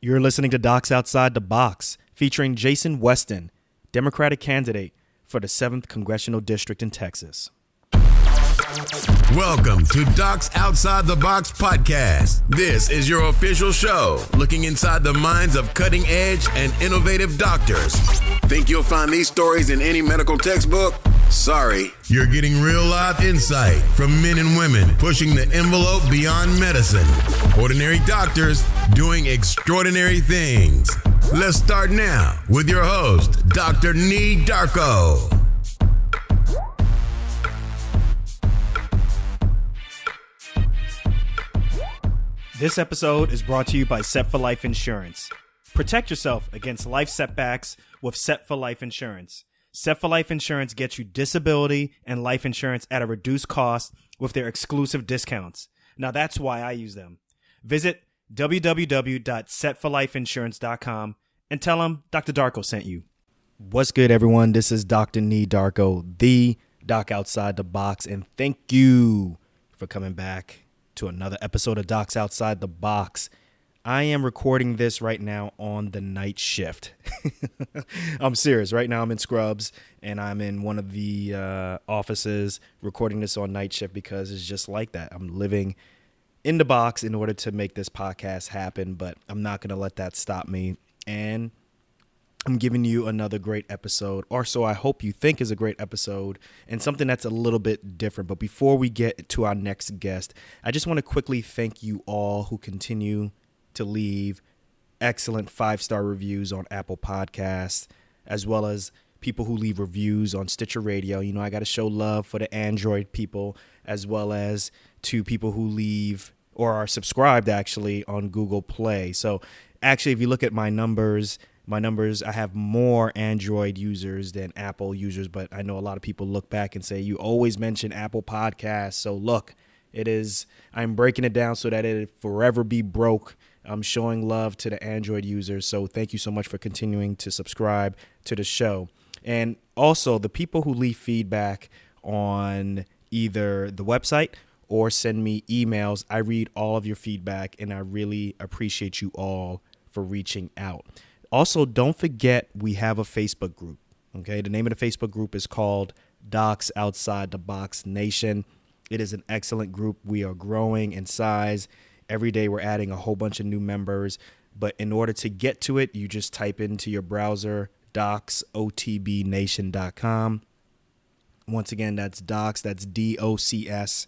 You're listening to Docs Outside the Box, featuring Jason Westin, Democratic candidate for the 7th Congressional District in Texas. Welcome to Docs Outside the Box podcast. This is your official show, looking inside the minds of cutting-edge and innovative doctors. Think you'll find these stories in any medical textbook? Sorry. You're getting real life insight from men and women pushing the envelope beyond medicine. Ordinary doctors doing extraordinary things. Let's start now with your host, Dr. Nee Darko. This episode is brought to you by Set for Life Insurance. Protect yourself against life setbacks with Set for Life Insurance. Set for Life Insurance gets you disability and life insurance at a reduced cost with their exclusive discounts. Now that's why I use them. Visit www.setforlifeinsurance.com and tell them Dr. Darko sent you. What's good, everyone? This is Dr. Nee Darko, the Doc Outside the Box, and thank you for coming back to another episode of Docs Outside the Box. I am recording this right now on the night shift. I'm serious. Right now I'm in Scrubs and I'm in one of the offices recording this on night shift because it's just like that. I'm living in the box in order to make this podcast happen, but I'm not going to let that stop me. And I'm giving you another great episode, or so I hope you think is a great episode, and something that's a little bit different. But before we get to our next guest, I just want to quickly thank you all who continue to leave excellent 5-star reviews on Apple Podcasts, as well as people who leave reviews on Stitcher Radio. You know, I got to show love for the Android people, as well as to people who leave or are subscribed actually on Google Play. So actually, if you look at my numbers, I have more Android users than Apple users, but I know a lot of people look back and say, you always mention Apple Podcasts. So look, I'm breaking it down so that it forever be broke. I'm showing love to the Android users. So thank you so much for continuing to subscribe to the show. And also the people who leave feedback on either the website or send me emails. I read all of your feedback and I really appreciate you all for reaching out. Also, don't forget we have a Facebook group. Okay, the name of the Facebook group is called Docs Outside the Box Nation. It is an excellent group. We are growing in size. Every day we're adding a whole bunch of new members. But in order to get to it, you just type into your browser docsotbnation.com. Once again, that's docs, that's DOCS,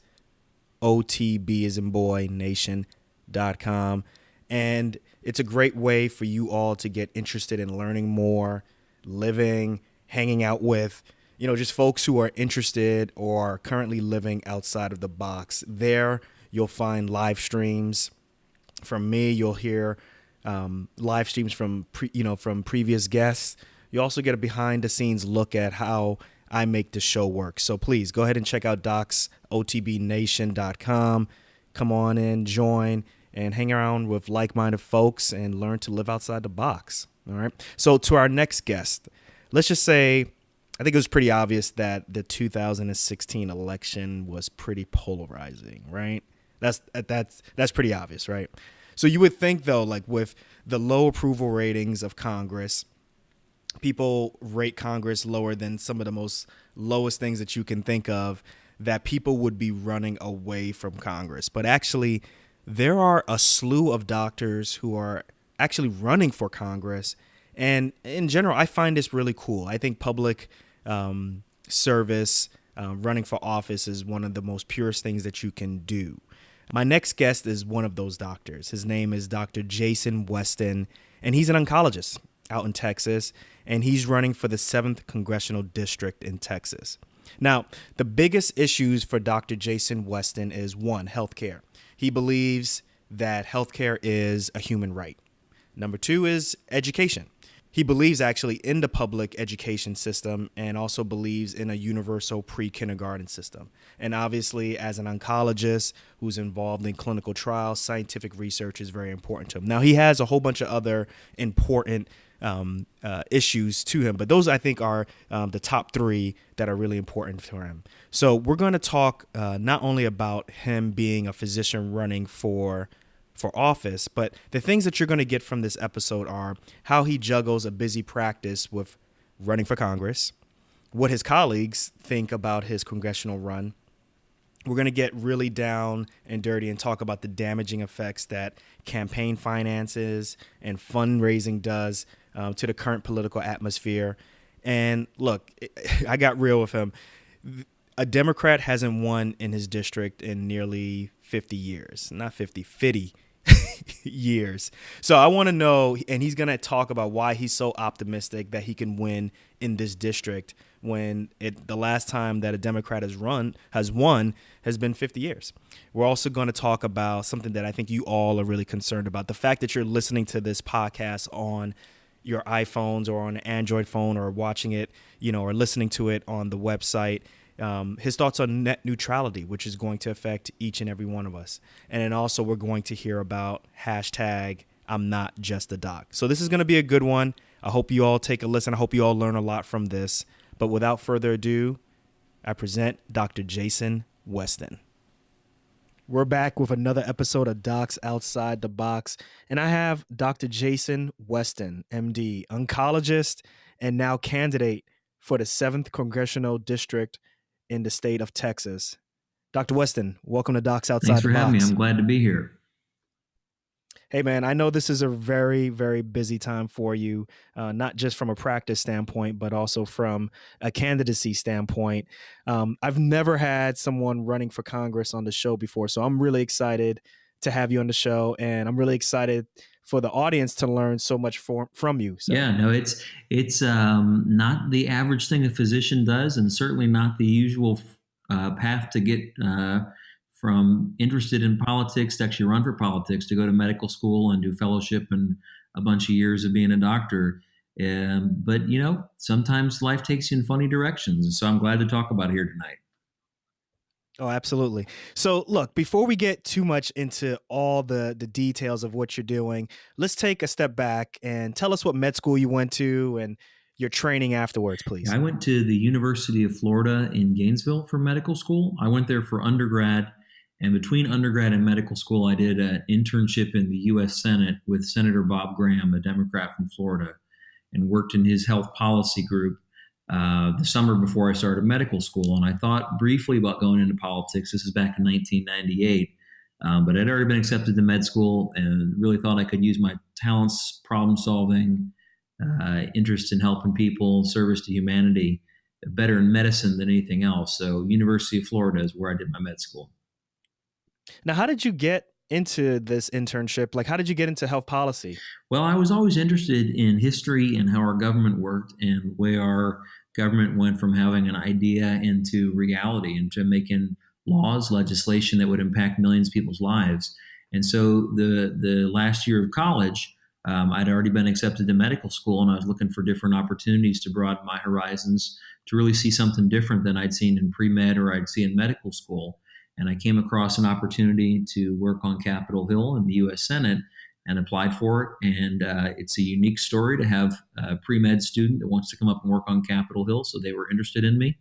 OTB as in boy, nation.com. And it's a great way for you all to get interested in learning more, living, hanging out with, just folks who are interested or currently living outside of the box. There, you'll find live streams from me. You'll hear live streams from previous guests. You also get a behind-the-scenes look at how I make the show work. So please go ahead and check out docsotbnation.com. Come on in, join, and hang around with like-minded folks and learn to live outside the box. All right. So to our next guest, let's just say, I think it was pretty obvious that the 2016 election was pretty polarizing, right? That's pretty obvious, right? So you would think, though, like with the low approval ratings of Congress, people rate Congress lower than some of the most lowest things that you can think of, that people would be running away from Congress. But actually, there are a slew of doctors who are actually running for Congress. And in general, I find this really cool. I think public service, running for office is one of the most purest things that you can do. My next guest is one of those doctors. His name is Dr. Jason Westin, and he's an oncologist out in Texas, and he's running for the 7th Congressional District in Texas. Now, the biggest issues for Dr. Jason Westin is, one, healthcare. He believes that healthcare is a human right. Number 2 is education. He believes actually in the public education system and also believes in a universal pre-kindergarten system. And obviously, as an oncologist who's involved in clinical trials, scientific research is very important to him. Now, he has a whole bunch of other important issues to him, but those I think are the top 3 that are really important for him. So we're going to talk not only about him being a physician running for for office. But the things that you're going to get from this episode are how he juggles a busy practice with running for Congress, what his colleagues think about his congressional run. We're going to get really down and dirty and talk about the damaging effects that campaign finances and fundraising does to the current political atmosphere. And look, I got real with him. A Democrat hasn't won in his district in nearly 50 years, not 50 years. So I want to know, and he's going to talk about why he's so optimistic that he can win in this district when the last time that a Democrat has won has been 50 years. We're also going to talk about something that I think you all are really concerned about, the fact that you're listening to this podcast on your iPhones or on an Android phone or watching it, or listening to it on the website. His thoughts on net neutrality, which is going to affect each and every one of us. And then also we're going to hear about hashtag I'm not just a doc. So this is going to be a good one. I hope you all take a listen. I hope you all learn a lot from this. But without further ado, I present Dr. Jason Westin. We're back with another episode of Docs Outside the Box. And I have Dr. Jason Westin, MD, oncologist, and now candidate for the 7th Congressional District in the state of Texas. Dr. Westin, welcome to Docs Outside the Box. Thanks for having me. I'm glad to be here. Hey, man, I know this is a very, very busy time for you, not just from a practice standpoint, but also from a candidacy standpoint. I've never had someone running for Congress on the show before, so I'm really excited to have you on the show, and I'm really excited for the audience to learn so much from you. So. Yeah, no, it's not the average thing a physician does, and certainly not the usual path to get from interested in politics to actually run for politics, to go to medical school and do fellowship and a bunch of years of being a doctor. But, sometimes life takes you in funny directions. And so I'm glad to talk about it here tonight. Oh, absolutely. So look, before we get too much into all the details of what you're doing, let's take a step back and tell us what med school you went to and your training afterwards, please. I went to the University of Florida in Gainesville for medical school. I went there for undergrad. And between undergrad and medical school, I did an internship in the U.S. Senate with Senator Bob Graham, a Democrat from Florida, and worked in his health policy group the summer before I started medical school. And I thought briefly about going into politics. This is back in 1998. But I'd already been accepted to med school and really thought I could use my talents, problem solving, interest in helping people, service to humanity, better in medicine than anything else. So University of Florida is where I did my med school. Now, how did you get into this internship? Like, how did you get into health policy? Well, I was always interested in history and how our government worked and where our government went from having an idea into reality, into making laws, legislation that would impact millions of people's lives. And so the last year of college, I'd already been accepted to medical school, and I was looking for different opportunities to broaden my horizons, to really see something different than I'd seen in pre-med or I'd see in medical school. And I came across an opportunity to work on Capitol Hill in the U.S. Senate and applied for it. And it's a unique story to have a pre-med student that wants to come up and work on Capitol Hill. So they were interested in me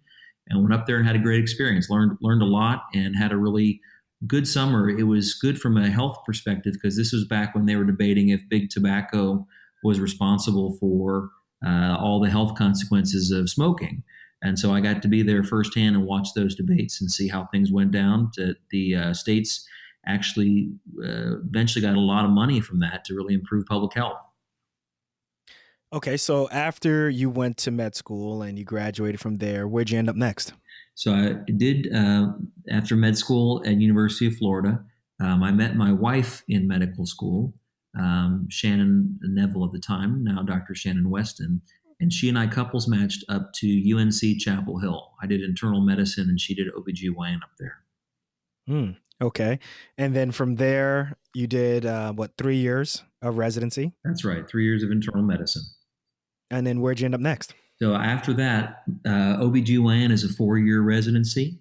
and went up there and had a great experience, learned a lot, and had a really good summer. It was good from a health perspective because this was back when they were debating if big tobacco was responsible for all the health consequences of smoking. And so I got to be there firsthand and watch those debates and see how things went down. The states actually eventually got a lot of money from that to really improve public health. Okay, so after you went to med school and you graduated from there, where'd you end up next? So I did, after med school at University of Florida, I met my wife in medical school, Shannon Neville at the time, now Dr. Shannon Westin. And she and I couples matched up to UNC Chapel Hill. I did internal medicine and she did OBGYN up there. Okay. And then from there, you did, 3 years of residency? That's right. 3 years of internal medicine. And then where'd you end up next? So after that, OBGYN is a 4-year residency.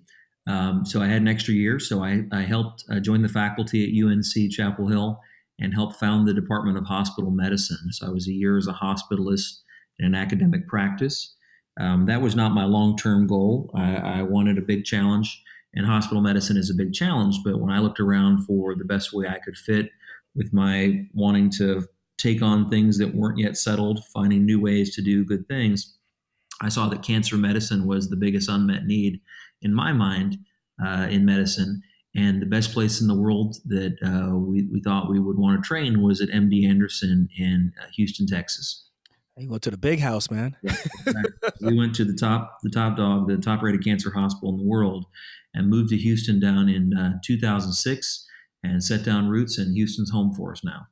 So I had an extra year. So I helped join the faculty at UNC Chapel Hill and helped found the Department of Hospital Medicine. So I was a year as a hospitalist in an academic practice. That was not my long-term goal. I wanted a big challenge, and hospital medicine is a big challenge. But when I looked around for the best way I could fit with my wanting to take on things that weren't yet settled, finding new ways to do good things, I saw that cancer medicine was the biggest unmet need in my mind in medicine. And the best place in the world that we thought we would want to train was at MD Anderson in Houston, Texas. You went to the big house, man. Yeah, exactly. We went to the top dog, the top rated cancer hospital in the world, and moved to Houston down in 2006 and set down roots, and Houston's home for us now.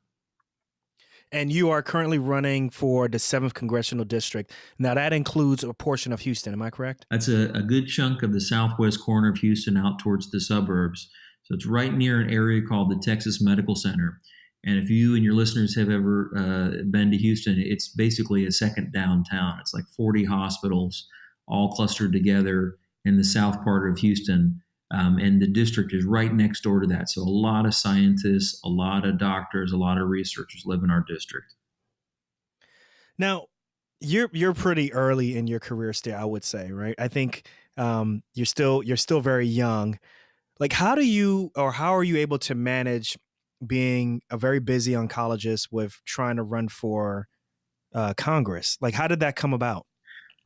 And you are currently running for the 7th Congressional District. Now, that includes a portion of Houston. Am I correct? That's a good chunk of the southwest corner of Houston out towards the suburbs. So it's right near an area called the Texas Medical Center. And if you and your listeners have ever been to Houston, it's basically a second downtown. It's like 40 hospitals all clustered together in the south part of Houston. And the district is right next door to that. So a lot of scientists, a lot of doctors, a lot of researchers live in our district. Now, you're pretty early in your career still, I would say, right? I think you're still very young. Like, how are you able to manage being a very busy oncologist with trying to run for Congress? Like, how did that come about?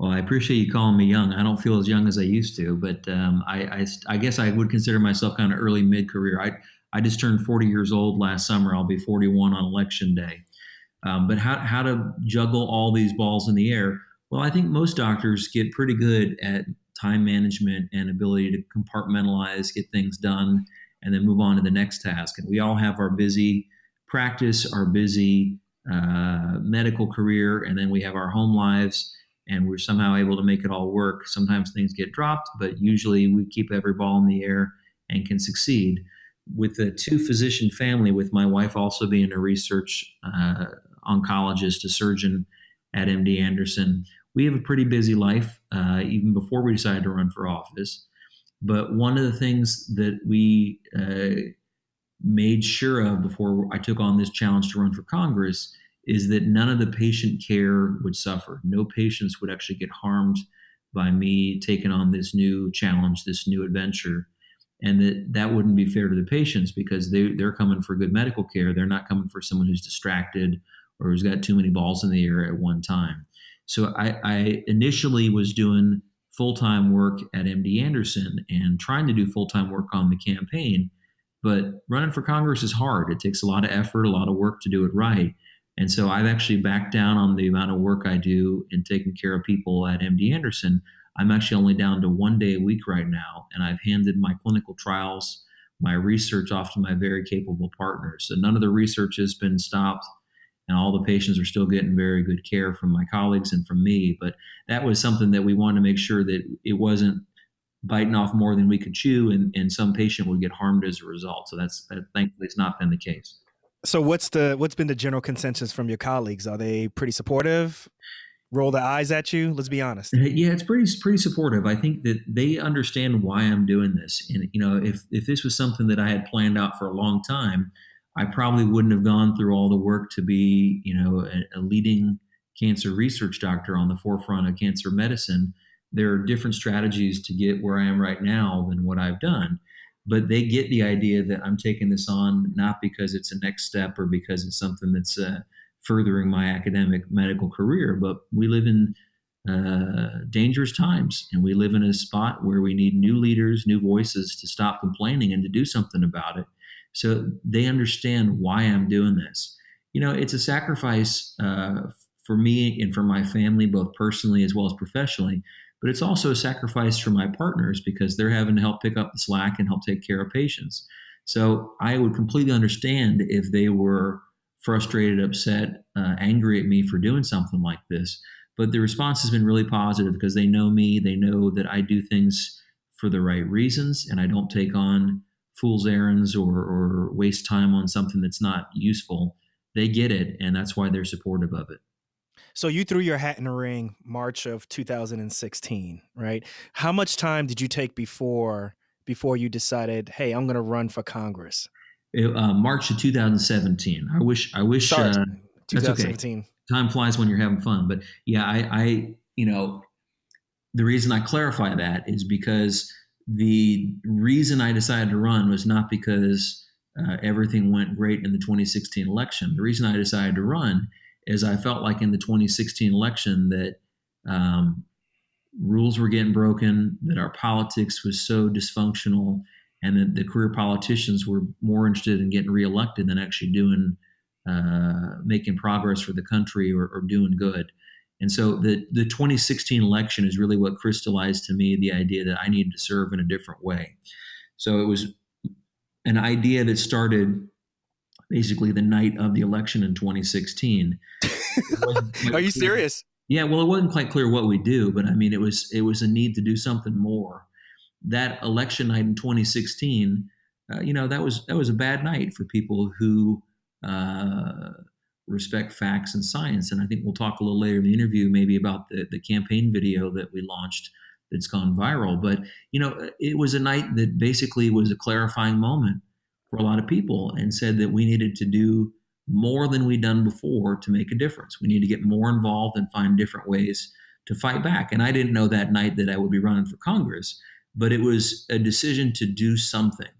Well, I appreciate you calling me young. I don't feel as young as I used to, but I guess I would consider myself kind of early mid-career. I just turned 40 years old last summer. I'll be 41 on election day. But how to juggle all these balls in the air? Well, I think most doctors get pretty good at time management and ability to compartmentalize, get things done, and then move on to the next task. And we all have our busy practice, our busy medical career, and then we have our home lives. And we're somehow able to make it all work. Sometimes things get dropped, but usually we keep every ball in the air and can succeed. With a 2-physician family, with my wife also being a research oncologist, a surgeon at MD Anderson, we have a pretty busy life, even before we decided to run for office. But one of the things that we made sure of before I took on this challenge to run for Congress is that none of the patient care would suffer. No patients would actually get harmed by me taking on this new challenge, this new adventure. And that wouldn't be fair to the patients because they're coming for good medical care. They're not coming for someone who's distracted or who's got too many balls in the air at one time. So I initially was doing full-time work at MD Anderson and trying to do full-time work on the campaign. But running for Congress is hard. It takes a lot of effort, a lot of work to do it right. And so I've actually backed down on the amount of work I do in taking care of people at MD Anderson. I'm actually only down to 1 day a week right now, and I've handed my clinical trials, my research off to my very capable partners. So none of the research has been stopped, and all the patients are still getting very good care from my colleagues and from me. But that was something that we wanted to make sure that it wasn't biting off more than we could chew, and some patient would get harmed as a result. So that thankfully has not been the case. So what's been the general consensus from your colleagues? Are they pretty supportive? Roll their eyes at you? Let's be honest. Yeah, it's pretty supportive. I think that they understand why I'm doing this. And if this was something that I had planned out for a long time, I probably wouldn't have gone through all the work to be, a leading cancer research doctor on the forefront of cancer medicine. There are different strategies to get where I am right now than what I've done. But they get the idea that I'm taking this on not because it's a next step or because it's something that's furthering my academic medical career, but we live in dangerous times, and we live in a spot where we need new leaders, new voices to stop complaining and to do something about it. So they understand why I'm doing this. It's a sacrifice for me and for my family, both personally as well as professionally. But it's also a sacrifice for my partners because they're having to help pick up the slack and help take care of patients. So I would completely understand if they were frustrated, upset, angry at me for doing something like this. But the response has been really positive because they know me. They know that I do things for the right reasons and I don't take on fool's errands or waste time on something that's not useful. They get it, and that's why they're supportive of it. So you threw your hat in the ring March of 2016, right? How much time did you take before you decided, hey, I'm going to run for Congress? March of 2017. I wish. Sorry, 2017. That's okay. Time flies when you're having fun. But yeah, I the reason I clarify that is because the reason I decided to run was not because everything went great in the 2016 election. The reason I decided to run is I felt like in the 2016 election that rules were getting broken, that our politics was so dysfunctional, and that the career politicians were more interested in getting reelected than actually making progress for the country or doing good. And so the 2016 election is really what crystallized to me the idea that I needed to serve in a different way. So it was an idea that started basically the night of the election in 2016. Are you serious? Yeah, well, it wasn't quite clear what we do, but I mean, it was a need to do something more. That election night in 2016, that was a bad night for people who respect facts and science. And I think we'll talk a little later in the interview maybe about the campaign video that we launched that's gone viral. But it was a night that basically was a clarifying moment for a lot of people, and said that we needed to do more than we'd done before to make a difference. We need to get more involved and find different ways to fight back. And I didn't know that night that I would be running for Congress, but it was a decision to do something.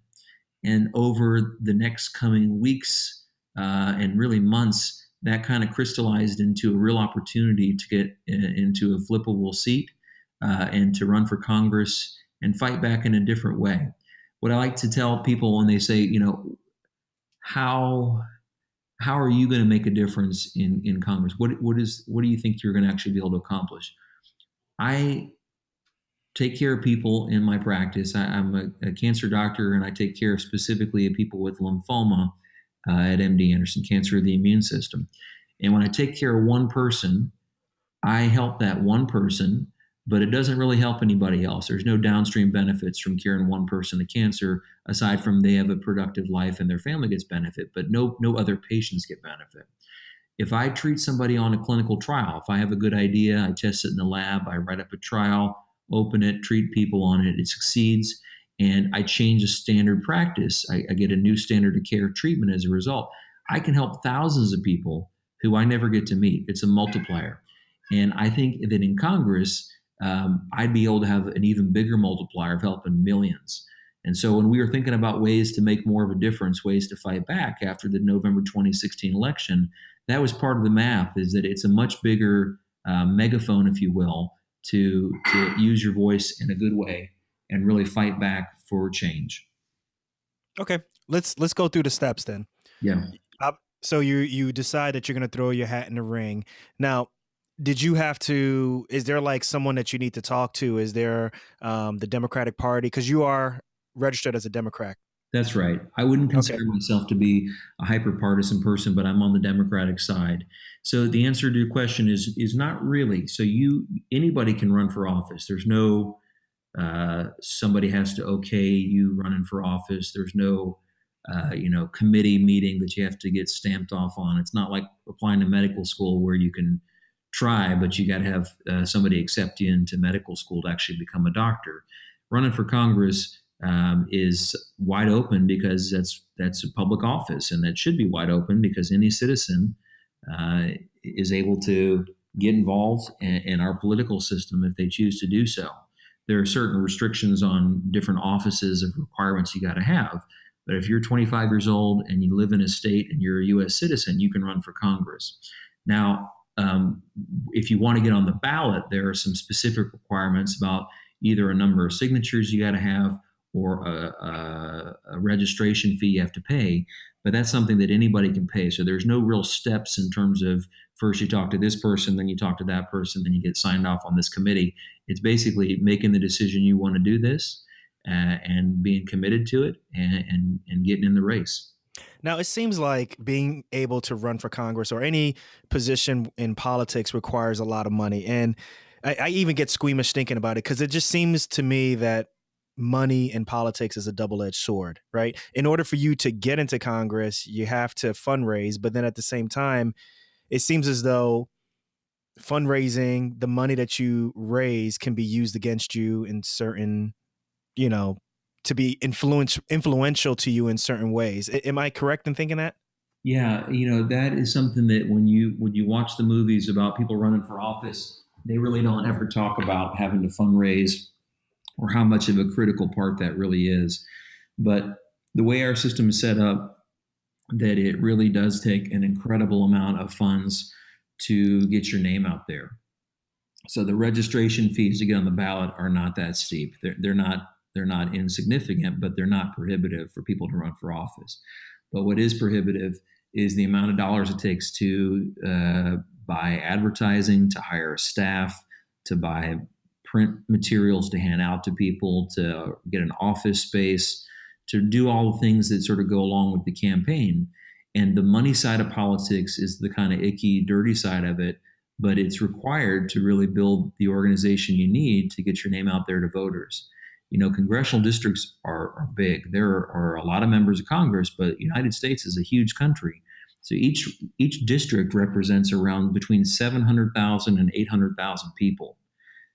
And over the next coming weeks and really months, that kind of crystallized into a real opportunity to get into a flippable seat and to run for Congress and fight back in a different way. What I like to tell people when they say, how are you going to make a difference in Congress? What do you think you're going to actually be able to accomplish? I take care of people in my practice. I'm a cancer doctor, and I take care specifically of people with lymphoma at MD Anderson, cancer of the immune system. And when I take care of one person, I help that one person, but it doesn't really help anybody else. There's no downstream benefits from curing one person of cancer, aside from they have a productive life and their family gets benefit, but no other patients get benefit. If I treat somebody on a clinical trial, if I have a good idea, I test it in the lab, I write up a trial, open it, treat people on it, it succeeds, and I change a standard practice, I get a new standard of care treatment as a result, I can help thousands of people who I never get to meet. It's a multiplier. And I think that in Congress, I'd be able to have an even bigger multiplier of helping millions. And so when we were thinking about ways to make more of a difference, ways to fight back after the November 2016 election, that was part of the math, is that it's a much bigger megaphone, if you will, to use your voice in a good way and really fight back for change. Okay, let's go through the steps then. Yeah. So you decide that you're going to throw your hat in the ring. Now, is there like someone that you need to talk to? Is there the Democratic Party? Because you are registered as a Democrat. That's right. I wouldn't consider myself to be a hyper-partisan person, but I'm on the Democratic side. So the answer to your question is not really. So anybody can run for office. There's no somebody has to okay you running for office. There's no committee meeting that you have to get stamped off on. It's not like applying to medical school where you can try, but you got to have somebody accept you into medical school to actually become a doctor. Running for Congress is wide open because that's a public office, and that should be wide open because any citizen is able to get involved in our political system if they choose to do so. There are certain restrictions on different offices of requirements you got to have, but if you're 25 years old and you live in a state and you're a U.S. citizen, you can run for Congress. Now, if you want to get on the ballot, there are some specific requirements about either a number of signatures you got to have or a registration fee you have to pay, but that's something that anybody can pay. So there's no real steps in terms of first you talk to this person, then you talk to that person, then you get signed off on this committee. It's basically making the decision you want to do this and being committed to it and getting in the race. Now, it seems like being able to run for Congress or any position in politics requires a lot of money. And I even get squeamish thinking about it because it just seems to me that money in politics is a double-edged sword, right? In order for you to get into Congress, you have to fundraise. But then at the same time, it seems as though fundraising, the money that you raise can be used against you in certain, to be influential to you in certain ways. Am I correct in thinking that? Yeah, that is something that when you watch the movies about people running for office, they really don't ever talk about having to fundraise or how much of a critical part that really is. But the way our system is set up, that it really does take an incredible amount of funds to get your name out there. So the registration fees to get on the ballot are not that steep. They're not insignificant, but they're not prohibitive for people to run for office. But what is prohibitive is the amount of dollars it takes to buy advertising, to hire staff, to buy print materials to hand out to people, to get an office space, to do all the things that sort of go along with the campaign. And the money side of politics is the kind of icky, dirty side of it, but it's required to really build the organization you need to get your name out there to voters. Congressional districts are big. There are a lot of members of Congress, but the United States is a huge country. So each district represents around between 700,000 and 800,000 people.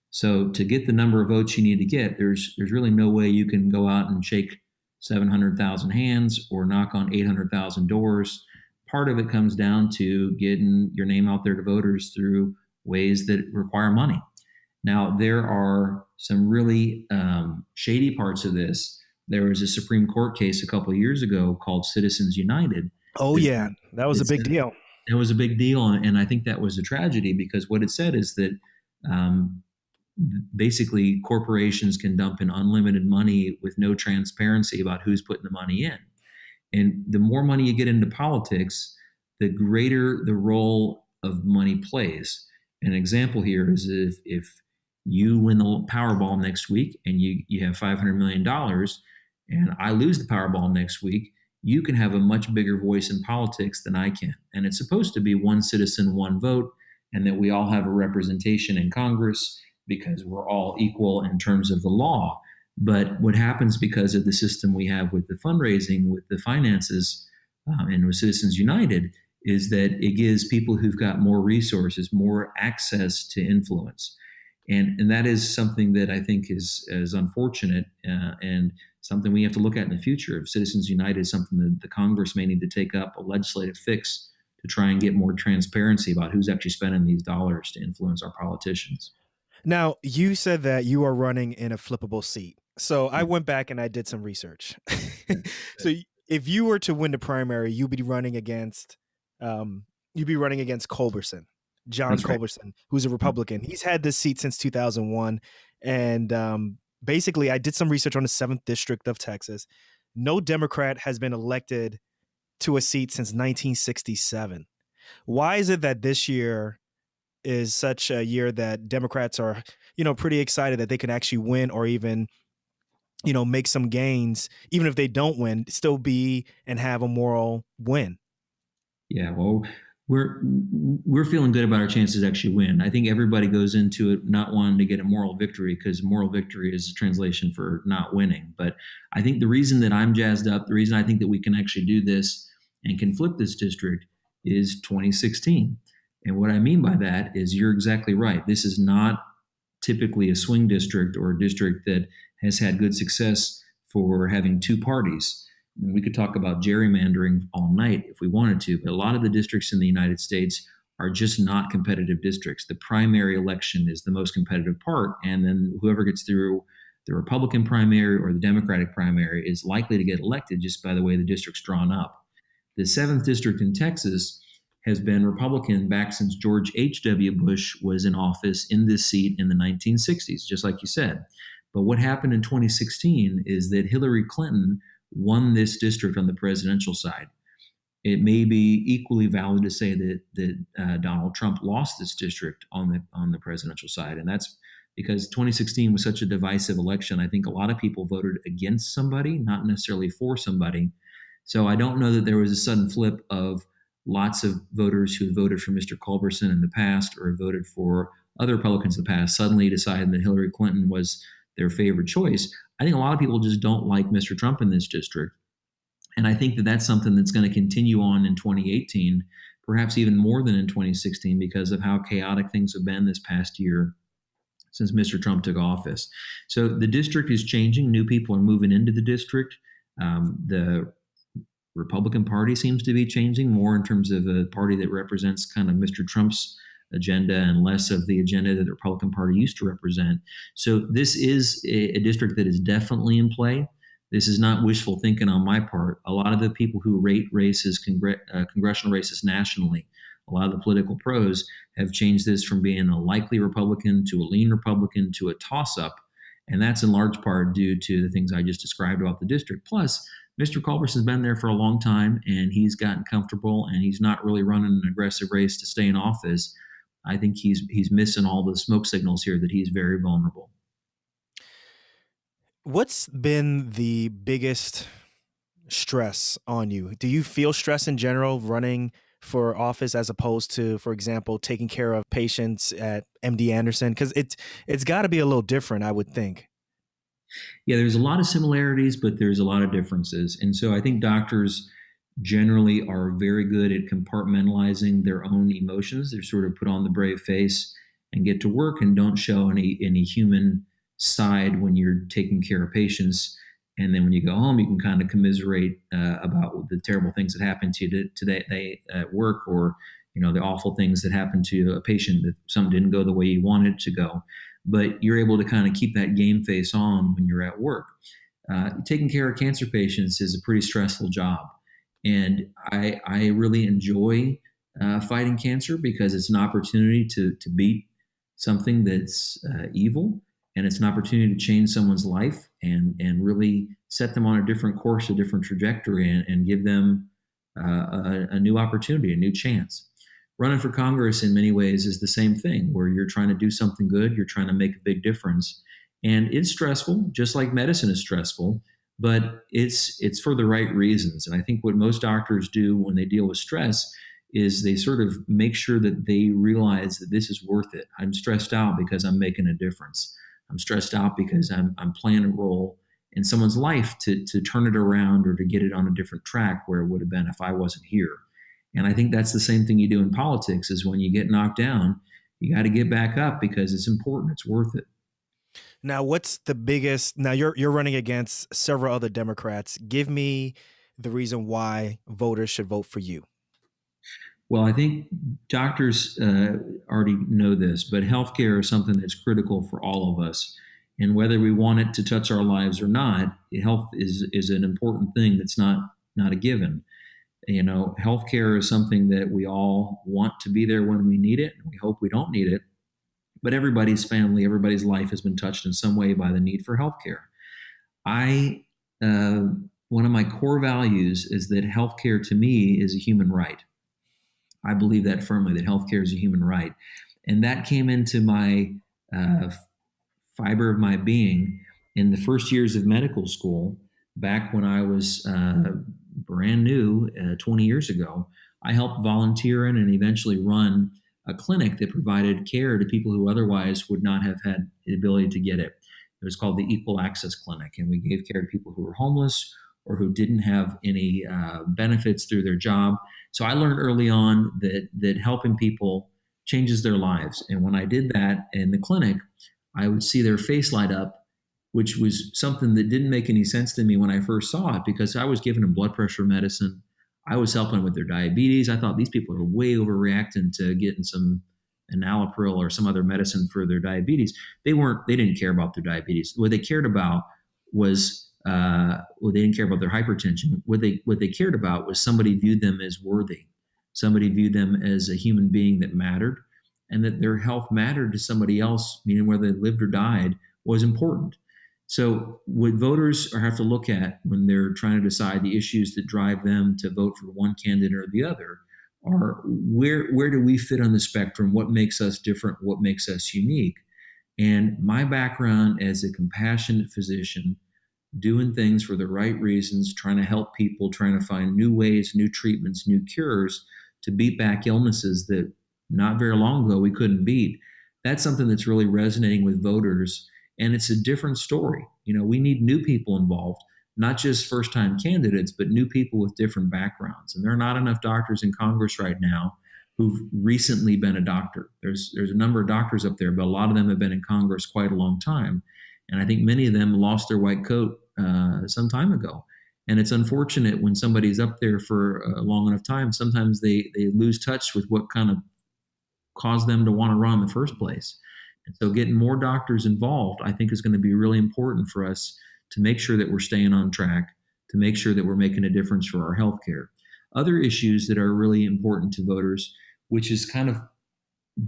So to get the number of votes you need to get, there's really no way you can go out and shake 700,000 hands or knock on 800,000 doors. Part of it comes down to getting your name out there to voters through ways that require money. Now, there are some really shady parts of this. There was a Supreme Court case a couple of years ago called Citizens United. Oh, yeah. That was a big deal. It was a big deal. And I think that was a tragedy, because what it said is that basically corporations can dump in unlimited money with no transparency about who's putting the money in. And the more money you get into politics, the greater the role of money plays. An example here is if you win the Powerball next week and you have $500 million and I lose the Powerball next week, you can have a much bigger voice in politics than I can. And it's supposed to be one citizen, one vote, and that we all have a representation in Congress because we're all equal in terms of the law. But what happens because of the system we have with the fundraising, with the finances, and with Citizens United, is that it gives people who've got more resources more access to influence. And that is something that I think is unfortunate and something we have to look at in the future. If Citizens United is something that the Congress may need to take up a legislative fix to try and get more transparency about who's actually spending these dollars to influence our politicians. Now, you said that you are running in a flippable seat. So I went back and I did some research. So if you were to win the primary, you'd be running against Culberson, John Culberson, who's a Republican. He's had this seat since 2001. And basically, I did some research on the 7th District of Texas. No Democrat has been elected to a seat since 1967. Why is it that this year is such a year that Democrats are, pretty excited that they can actually win or even, make some gains, even if they don't win, still be and have a moral win? Yeah, well, we're feeling good about our chances to actually win. I think everybody goes into it not wanting to get a moral victory, because moral victory is a translation for not winning. But I think the reason that I'm jazzed up, the reason I think that we can actually do this and can flip this district is 2016. And what I mean by that is you're exactly right. This is not typically a swing district or a district that has had good success for having two parties. And we could talk about gerrymandering all night if we wanted to, but a lot of the districts in the United States are just not competitive districts. The primary election is the most competitive part, and then whoever gets through the Republican primary or the Democratic primary is likely to get elected just by the way the district's drawn up. The 7th District in Texas has been Republican back since George H.W. Bush was in office in this seat in the 1960s, just like you said. But what happened in 2016 is that Hillary Clinton won this district on the presidential side. It may be equally valid to say that Donald Trump lost this district on the presidential side, and that's because 2016 was such a divisive election. I think a lot of people voted against somebody, not necessarily for somebody. So I don't know that there was a sudden flip of lots of voters who voted for Mr. Culberson in the past or voted for other Republicans in the past suddenly decided that Hillary Clinton was their favorite choice. I think a lot of people just don't like Mr. Trump in this district. And I think that that's something that's going to continue on in 2018, perhaps even more than in 2016, because of how chaotic things have been this past year since Mr. Trump took office. So the district is changing. New people are moving into the district. The Republican Party seems to be changing more in terms of a party that represents kind of Mr. Trump's agenda and less of the agenda that the Republican Party used to represent. So this is a district that is definitely in play. This is not wishful thinking on my part. A lot of the people who rate races, congressional races nationally, a lot of the political pros have changed this from being a likely Republican to a lean Republican to a toss-up. And that's in large part due to the things I just described about the district. Plus, Mr. Culberson has been there for a long time, and he's gotten comfortable, and he's not really running an aggressive race to stay in office. I think he's missing all the smoke signals here that he's very vulnerable. What's been the biggest stress on you? Do you feel stress in general running for office as opposed to, for example, taking care of patients at MD Anderson? Because it's got to be a little different, I would think. Yeah, there's a lot of similarities, but there's a lot of differences. And so I think doctors generally are very good at compartmentalizing their own emotions. They're sort of put on the brave face and get to work and don't show any human side when you're taking care of patients. And then when you go home, you can kind of commiserate about the terrible things that happened to you today at work, or the awful things that happened to a patient, that something didn't go the way you wanted it to go. But you're able to kind of keep that game face on when you're at work. Taking care of cancer patients is a pretty stressful job. And I really enjoy fighting cancer because it's an opportunity to beat something that's evil, and it's an opportunity to change someone's life and really set them on a different course, a different trajectory, and give them a new opportunity, a new chance. Running for Congress in many ways is the same thing, where you're trying to do something good, you're trying to make a big difference. And it's stressful, just like medicine is stressful, but it's for the right reasons. And I think what most doctors do when they deal with stress is they sort of make sure that they realize that this is worth it. I'm stressed out because I'm making a difference. I'm stressed out because I'm playing a role in someone's life to turn it around or to get it on a different track where it would have been if I wasn't here. And I think that's the same thing you do in politics, is when you get knocked down, you got to get back up because it's important. It's worth it. Now, what's the biggest? Now, you're running against several other Democrats. Give me the reason why voters should vote for you. Well, I think doctors already know this, but healthcare is something that's critical for all of us. And whether we want it to touch our lives or not, health is an important thing that's not a given. Healthcare is something that we all want to be there when we need it. And we hope we don't need it. But everybody's family, everybody's life has been touched in some way by the need for healthcare. One of my core values is that healthcare to me is a human right. I believe that firmly, that healthcare is a human right. And that came into my fiber of my being in the first years of medical school, back when I was brand new 20 years ago. I helped volunteer in and eventually run a clinic that provided care to people who otherwise would not have had the ability to get it. It was called the Equal Access Clinic, and we gave care to people who were homeless or who didn't have any benefits through their job. So I learned early on that helping people changes their lives. And when I did that in the clinic, I would see their face light up, which was something that didn't make any sense to me when I first saw it, because I was giving them blood pressure medicine. I was helping with their diabetes. I thought these people are way overreacting to getting some enalapril or some other medicine for their diabetes. They didn't care about their diabetes. What they cared about was they didn't care about their hypertension. What they cared about was somebody viewed them as worthy. Somebody viewed them as a human being that mattered, and that their health mattered to somebody else, meaning whether they lived or died, was important. So what voters have to look at when they're trying to decide the issues that drive them to vote for one candidate or the other are where do we fit on the spectrum? What makes us different? What makes us unique? And my background as a compassionate physician, doing things for the right reasons, trying to help people, trying to find new ways, new treatments, new cures to beat back illnesses that not very long ago we couldn't beat. That's something that's really resonating with voters. And it's a different story. We need new people involved, not just first-time candidates, but new people with different backgrounds. And there are not enough doctors in Congress right now who've recently been a doctor. There's a number of doctors up there, but a lot of them have been in Congress quite a long time. And I think many of them lost their white coat some time ago. And it's unfortunate when somebody's up there for a long enough time, sometimes they lose touch with what kind of caused them to want to run in the first place. And so getting more doctors involved, I think, is going to be really important for us to make sure that we're staying on track, to make sure that we're making a difference for our healthcare. Other issues that are really important to voters, which is kind of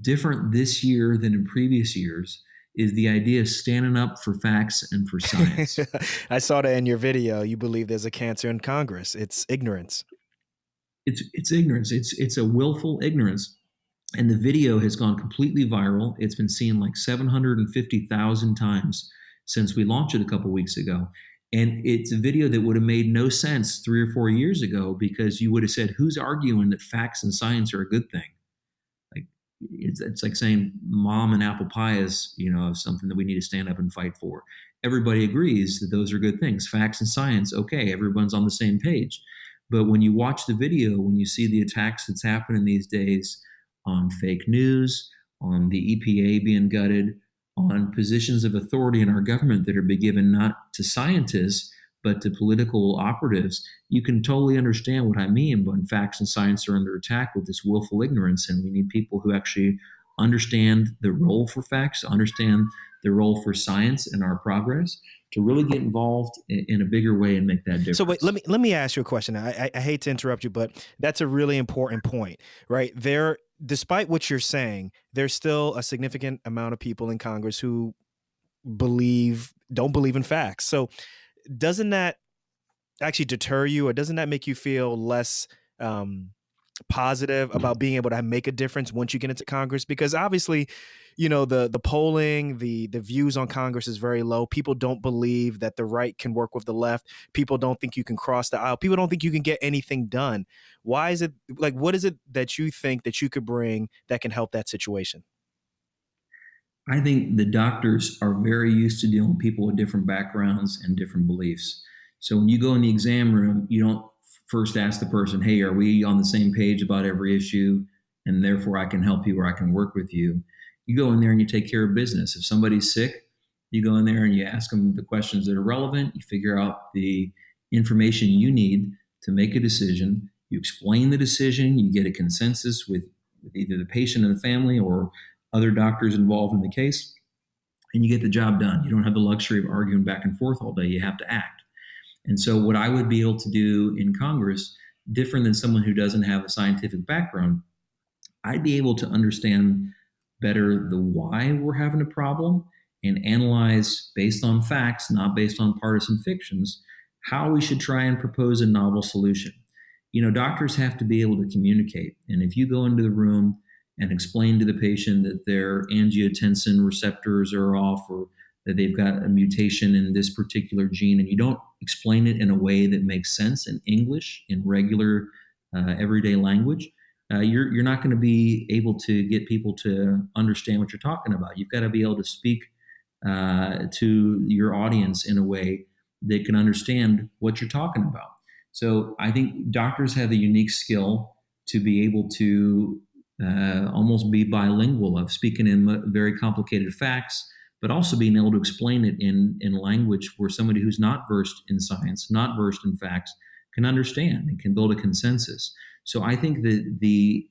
different this year than in previous years, is the idea of standing up for facts and for science. I saw that in your video. You believe there's a cancer in Congress. It's ignorance. It's ignorance. It's a willful ignorance. And the video has gone completely viral. It's been seen like 750,000 times since we launched it a couple weeks ago. And it's a video that would have made no sense 3 or 4 years ago, because you would have said, who's arguing that facts and science are a good thing? Like it's like saying mom and apple pie is, something that we need to stand up and fight for. Everybody agrees that those are good things. Facts and science, okay, everyone's on the same page. But when you watch the video, when you see the attacks that's happening these days on fake news, on the EPA being gutted, on positions of authority in our government that are being given not to scientists, but to political operatives, you can totally understand what I mean when facts and science are under attack with this willful ignorance. And we need people who actually understand the role for facts, understand the role for science in our progress, to really get involved in a bigger way and make that difference. So wait, let me ask you a question. I hate to interrupt you, but that's a really important point, right? Despite what you're saying, there's still a significant amount of people in Congress who don't believe in facts. So doesn't that actually deter you, or doesn't that make you feel less positive about being able to make a difference once you get into Congress? Because obviously, the polling, the views on Congress is very low. People don't believe that the right can work with the left. People don't think you can cross the aisle. People don't think you can get anything done. Why is it what is it that you think that you could bring that can help that situation? I think the doctors are very used to dealing with people with different backgrounds and different beliefs. So when you go in the exam room, you don't first ask the person, hey, are we on the same page about every issue, and therefore I can help you or I can work with you? You go in there and you take care of business. If somebody's sick, you go in there and you ask them the questions that are relevant. You figure out the information you need to make a decision. You explain the decision. You get a consensus with either the patient and the family or other doctors involved in the case, and you get the job done. You don't have the luxury of arguing back and forth all day. You have to act. And so what I would be able to do in Congress, different than someone who doesn't have a scientific background, I'd be able to understand better the why we're having a problem and analyze based on facts, not based on partisan fictions, how we should try and propose a novel solution. Doctors have to be able to communicate. And if you go into the room and explain to the patient that their angiotensin receptors are off, or that they've got a mutation in this particular gene, and you don't explain it in a way that makes sense in English, in regular everyday language, you're not going to be able to get people to understand what you're talking about. You've got to be able to speak to your audience in a way that can understand what you're talking about. So I think doctors have a unique skill to be able to almost be bilingual, of speaking in very complicated facts, but also being able to explain it in language where somebody who's not versed in science, not versed in facts, can understand and can build a consensus. So I think that the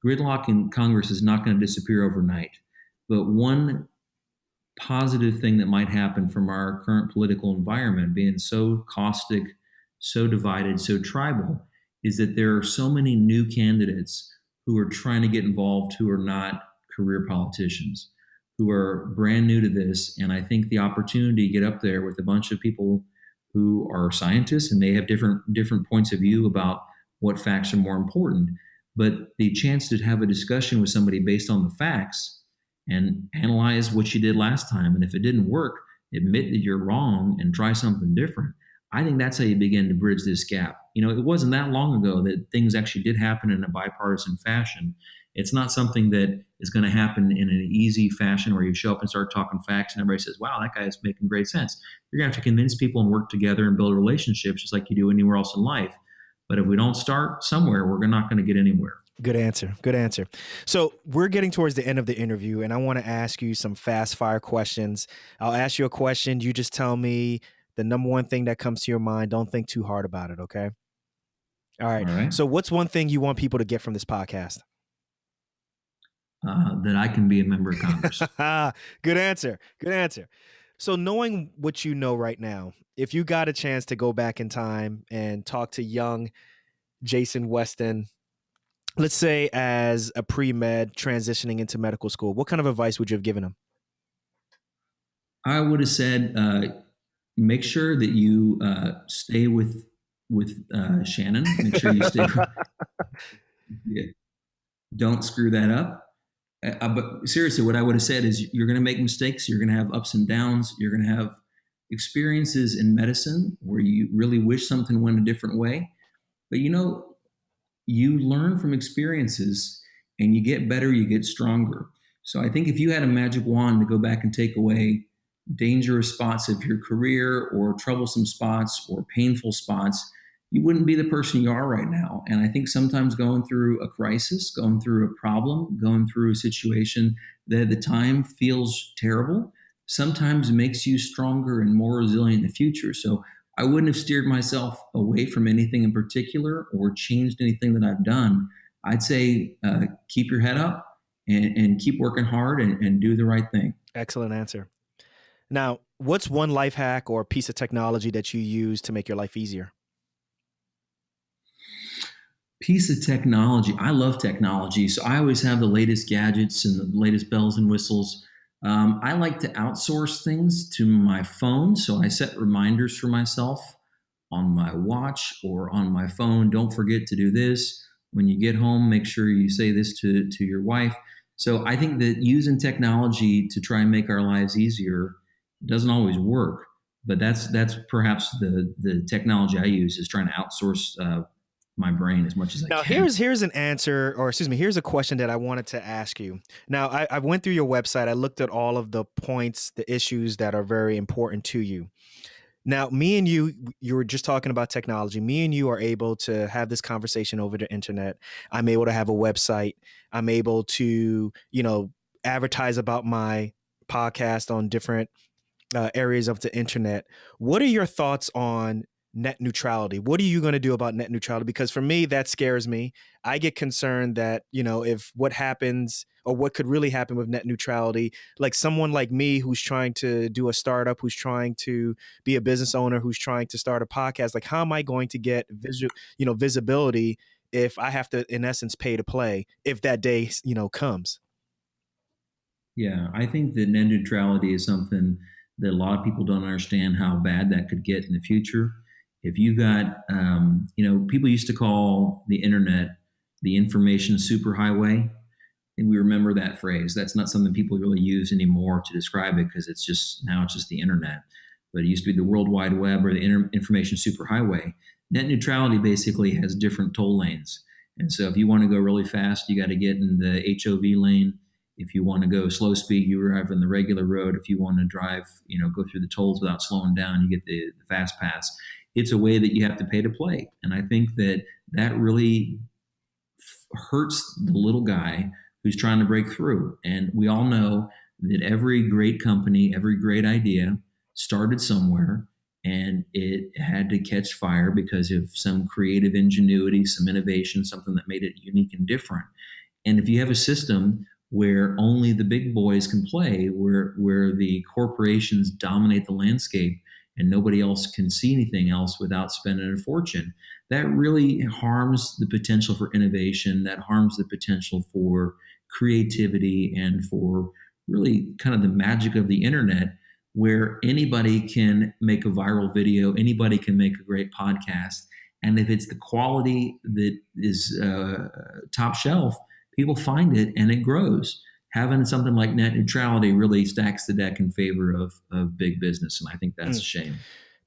gridlock in Congress is not going to disappear overnight. But one positive thing that might happen from our current political environment being so caustic, so divided, so tribal, is that there are so many new candidates who are trying to get involved who are not career politicians, who are brand new to this. And I think the opportunity to get up there with a bunch of people who are scientists and they have different points of view about what facts are more important, but the chance to have a discussion with somebody based on the facts and analyze what you did last time. And if it didn't work, admit that you're wrong and try something different. I think that's how you begin to bridge this gap. It wasn't that long ago that things actually did happen in a bipartisan fashion. It's not something that is going to happen in an easy fashion where you show up and start talking facts and everybody says, wow, that guy is making great sense. You're going to have to convince people and work together and build relationships just like you do anywhere else in life. But if we don't start somewhere, we're not going to get anywhere. Good answer. Good answer. So we're getting towards the end of the interview, and I want to ask you some fast fire questions. I'll ask you a question. You just tell me the number one thing that comes to your mind. Don't think too hard about it, okay? All right. So what's one thing you want people to get from this podcast? That I can be a member of Congress. Good answer. Good answer. So knowing what you know right now, if you got a chance to go back in time and talk to young Jason Westin, let's say as a pre-med transitioning into medical school, what kind of advice would you have given him? I would have said, make sure that you stay with Shannon. Make sure you stay. Don't screw that up. But seriously, what I would have said is you're going to make mistakes. You're going to have ups and downs. You're going to have experiences in medicine where you really wish something went a different way. But you learn from experiences and you get better, you get stronger. So I think if you had a magic wand to go back and take away dangerous spots of your career or troublesome spots or painful spots, you wouldn't be the person you are right now. And I think sometimes going through a crisis, going through a problem, going through a situation that at the time feels terrible, sometimes makes you stronger and more resilient in the future. So I wouldn't have steered myself away from anything in particular or changed anything that I've done. I'd say keep your head up and keep working hard and do the right thing. Excellent answer. Now, what's one life hack or piece of technology that you use to make your life easier? Piece of technology. I love technology, so I always have the latest gadgets and the latest bells and whistles. I like to outsource things to my phone, so I set reminders for myself on my watch or on my phone. Don't forget to do this. When you get home, make sure you say this to your wife. So I think that using technology to try and make our lives easier doesn't always work, but that's perhaps the technology I use is trying to outsource my brain as much as I now, can. Now, here's an answer, or excuse me, here's a question that I wanted to ask you. Now, I went through your website. I looked at all of the points, the issues that are very important to you. Now, me and you were just talking about technology. Me and you are able to have this conversation over the internet. I'm able to have a website. I'm able to, advertise about my podcast on different areas of the internet. What are your thoughts on net neutrality? What are you going to do about net neutrality? Because for me, that scares me. I get concerned that, if what happens or what could really happen with net neutrality, like someone like me who's trying to do a startup, who's trying to be a business owner, who's trying to start a podcast, like how am I going to get visibility if I have to, in essence, pay to play if that day, comes? Yeah, I think that net neutrality is something that a lot of people don't understand how bad that could get in the future. If you got, people used to call the internet the information superhighway, and we remember that phrase. That's not something people really use anymore to describe it because it's just the internet. But it used to be the World Wide Web or the information superhighway. Net neutrality basically has different toll lanes, and so if you want to go really fast, you got to get in the HOV lane. If you want to go slow speed, you drive on the regular road. If you want to drive, go through the tolls without slowing down, you get the fast pass. It's a way that you have to pay to play. And I think that really hurts the little guy who's trying to break through. And we all know that every great company, every great idea started somewhere and it had to catch fire because of some creative ingenuity, some innovation, something that made it unique and different. And if you have a system where only the big boys can play, where the corporations dominate the landscape and nobody else can see anything else without spending a fortune, that really harms the potential for innovation, that harms the potential for creativity and for really kind of the magic of the internet, where anybody can make a viral video, anybody can make a great podcast. And if it's the quality that is top shelf, people find it and it grows. Having something like net neutrality really stacks the deck in favor of big business. And I think that's a shame.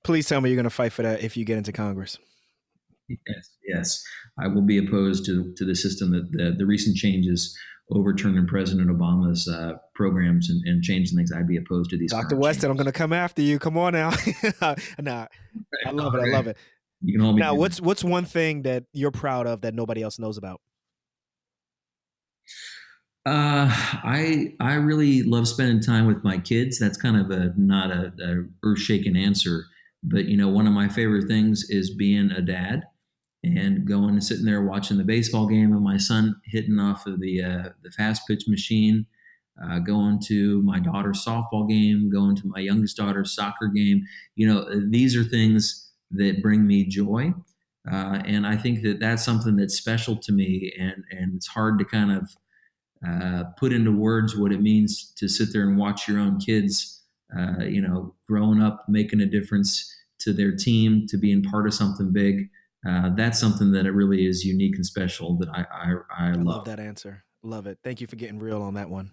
Please tell me you're going to fight for that if you get into Congress. Yes. I will be opposed to the system that the recent changes overturning President Obama's programs and changing things. I'd be opposed to these. Dr. Westin, I'm going to come after you. Come on now. Nah, I love it. I love it. You can all be. Now, what's one thing that you're proud of that nobody else knows about? I really love spending time with my kids. That's kind of not a earth-shaking answer, but one of my favorite things is being a dad and going and sitting there watching the baseball game with my son hitting off of the fast pitch machine. going to my daughter's softball game, going to my youngest daughter's soccer game. These are things that bring me joy. And I think that that's something that's special to me, and it's hard to kind of put into words what it means to sit there and watch your own kids, growing up, making a difference to their team, to being part of something big. That's something that it really is unique and special that I love that answer. Love it. Thank you for getting real on that one.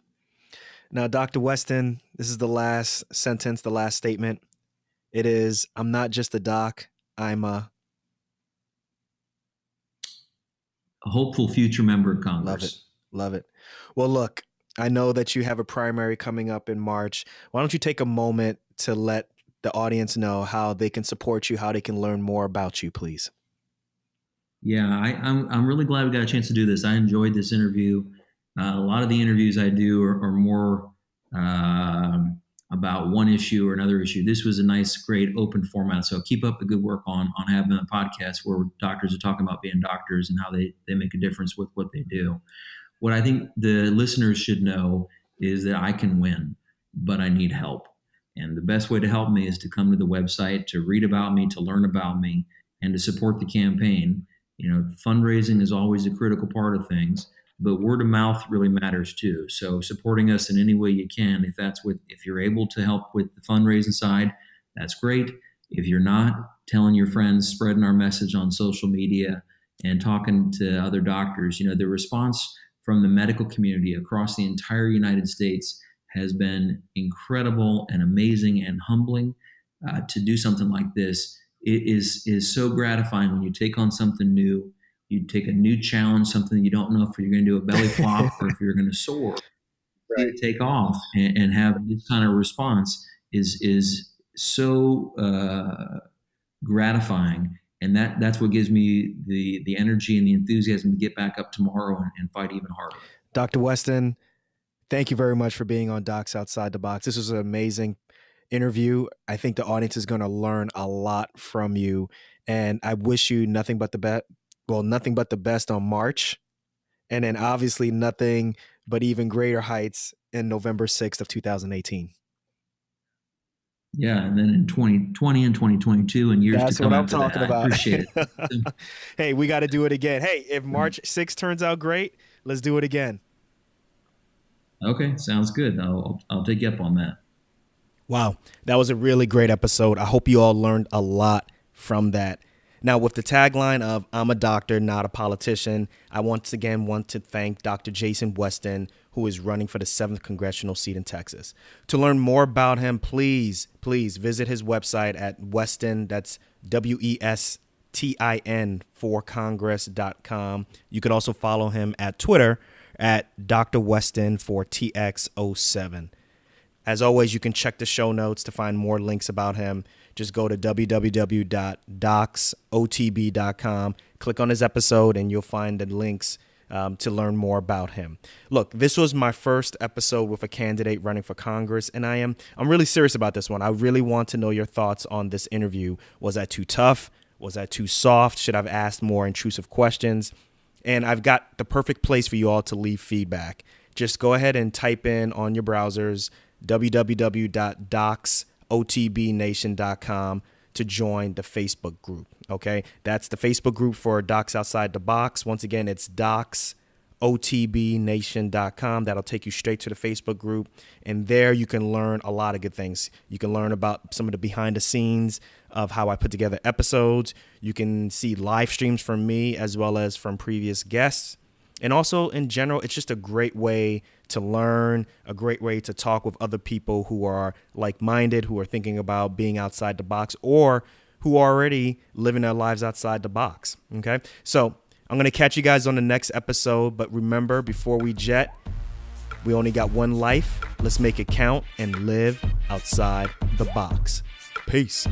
Now, Dr. Westin, this is the last sentence, the last statement. It is, I'm not just a doc, I'm a hopeful future member of Congress. Love it. Well, look, I know that you have a primary coming up in March. Why don't you take a moment to let the audience know how they can support you, how they can learn more about you, please? Yeah, I'm really glad we got a chance to do this. I enjoyed this interview. A lot of the interviews I do are more about one issue or another issue. This was a nice, great open format. So keep up the good work on having a podcast where doctors are talking about being doctors and how they make a difference with what they do. What I think the listeners should know is that I can win, but I need help. And the best way to help me is to come to the website, to read about me, to learn about me, and to support the campaign. Fundraising is always a critical part of things, but word of mouth really matters too. So supporting us in any way you can, if you're able to help with the fundraising side, that's great. If you're not, telling your friends, spreading our message on social media, and talking to other doctors. The response from the medical community across the entire United States has been incredible and amazing and humbling. To do something like this, it is so gratifying when you take on something new. You take a new challenge, something you don't know if you're going to do a belly flop or if you're going to soar. Right. Take off and have this kind of response is so gratifying, and that's what gives me the energy and the enthusiasm to get back up tomorrow and fight even harder. Dr. Westin, thank you very much for being on Docs Outside the Box. This was an amazing interview. I think the audience is going to learn a lot from you, and I wish you nothing but the best on March, and then obviously nothing but even greater heights in November 6th of 2018. Yeah, and then in 2020 and 2022 and years That's to come. That's what I'm talking about. I appreciate it. Hey, we got to do it again. Hey, if March 6th turns out great, let's do it again. Okay, sounds good. I'll take you up on that. Wow, that was a really great episode. I hope you all learned a lot from that. Now, with the tagline of I'm a doctor, not a politician, I once again want to thank Dr. Jason Westin, who is running for the 7th congressional seat in Texas. To learn more about him, please visit his website at Westin, that's WESTIN for Congress.com. You could also follow him at Twitter at Dr. Westin for TX07. As always, you can check the show notes to find more links about him. Just go to www.docsotb.com, click on his episode, and you'll find the links to learn more about him. Look, this was my first episode with a candidate running for Congress, and I'm really serious about this one. I really want to know your thoughts on this interview. Was I too tough? Was I too soft? Should I have asked more intrusive questions? And I've got the perfect place for you all to leave feedback. Just go ahead and type in on your browsers www.docsotbnation.com to join the Facebook group. Okay, that's the Facebook group for Docs Outside the Box. Once again, it's docsotbnation.com. That'll take you straight to the Facebook group, and there you can learn a lot of good things. You can learn about some of the behind the scenes of how I put together episodes. You can see live streams from me as well as from previous guests. And also, in general, it's just a great way to learn, a great way to talk with other people who are like-minded, who are thinking about being outside the box, or who are already living their lives outside the box. Okay, so I'm going to catch you guys on the next episode. But remember, before we jet, we only got one life. Let's make it count and live outside the box. Peace.